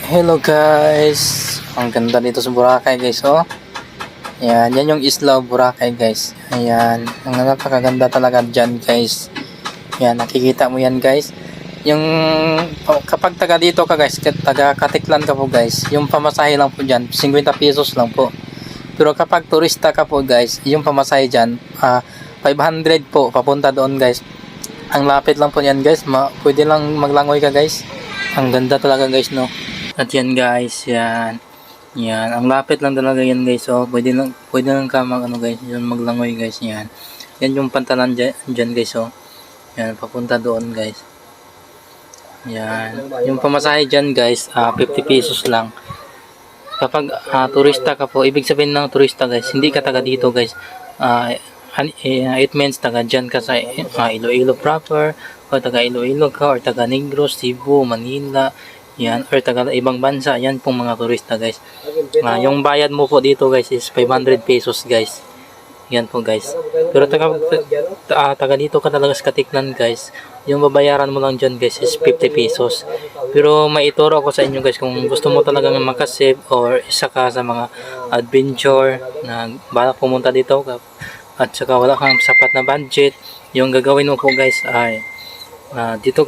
Hello guys, ang ganda dito sa Boracay guys, oh. Ayan, yan yung isla Boracay guys. Ayan, ang napakaganda talaga dyan guys. Ayan, nakikita mo yan guys. Yung kapag taga dito ka guys, taga Katiklan ka po guys, yung pamasahe lang po dyan 50 pesos lang po. Pero kapag turista ka po guys, yung pamasahe dyan 500 po papunta doon guys. Ang lapit lang po yan guys, pwede lang maglangoy ka guys. Ang ganda talaga guys, no. At yan guys, yan. Yan, ang lapit lang talaga yan guys. So, pwede lang ka guys, yun maglangoy guys, yan. Yan yung pantalan dyan guys, oh. Yan, papunta doon guys. Yan. Yung pamasahe dyan guys, 50 pesos lang. Kapag turista ka po, ibig sabihin ng turista guys, hindi ka taga dito guys. It means taga dyan ka sa Iloilo proper, o taga Iloilo ka, or taga Negros, Cebu, Manila, yan, or taga ibang bansa. Yan pong mga turista guys. Yung bayad mo po dito guys is 500 pesos guys. Yan po guys. Pero taga dito ka talaga sa Katiklan guys, yung babayaran mo lang dyan guys is 50 pesos. Pero may ituro ako sa inyo guys, kung gusto mo talaga makasave or isa ka sa mga adventure na balak pumunta dito at saka wala kang sapat na budget, yung gagawin mo po guys ay dito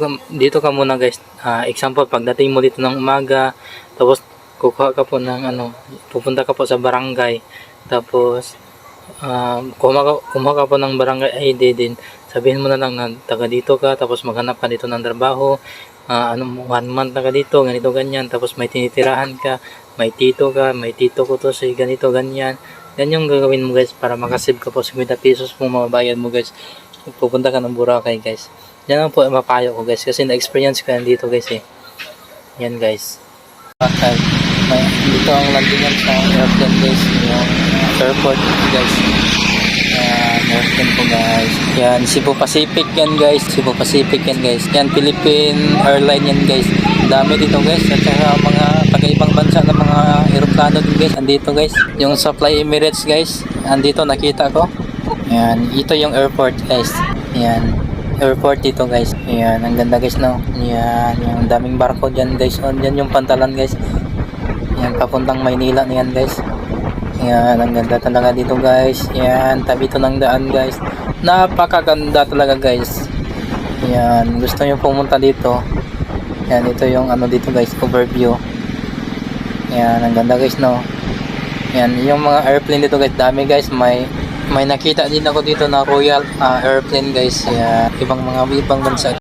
ka muna guys. Example, pagdating mo dito ng umaga, tapos kukuha ka po ng pupunta ka po sa barangay, tapos kumuha ka po ng barangay ID din, sabihin mo na lang na taga dito ka, tapos maghanap ka dito ng trabaho, 1 month na ka dito, ganito ganyan, tapos may tinitirahan ka, may tito ka, may tito ko to si ganito ganyan. Yan yung gagawin mo guys para makasave ka po 50 pesos kung mababayad mo guys. Pupunta ka ng Boracay guys. Yan ang po mapayo ko guys, kasi na-experience ko yan dito guys eh. Yan guys. Okay. Dito ang landingan sa airplane guys, yung airport guys. Airplane po guys. Yan, Cebu Pacific yan guys. Cebu Pacific yan guys. Yan, Philippine Airline yan guys. Dami dito guys. At saka mga taga-ibang bansa na mga aeroplano din guys. Andito guys. Yung sa Fly Emirates guys. Andito nakita ko. Yan, ito yung airport guys. Yan, airport dito guys. Yan, ang ganda guys, no. Yan, yung daming barko dyan guys. Yan yung pantalan guys. Yan, papuntang Maynila niyan guys. Yan, ang ganda talaga dito guys. Yan, tabi ito ng daan guys. Napakaganda talaga guys. Yan, gusto nyo pumunta dito. Yan, ito yung dito guys, overview. Yan, ang ganda guys, no. Yan, yung mga airplane dito guys, dami guys. May nakita din ako dito na Royal airplane guys. Yan, ibang bansa.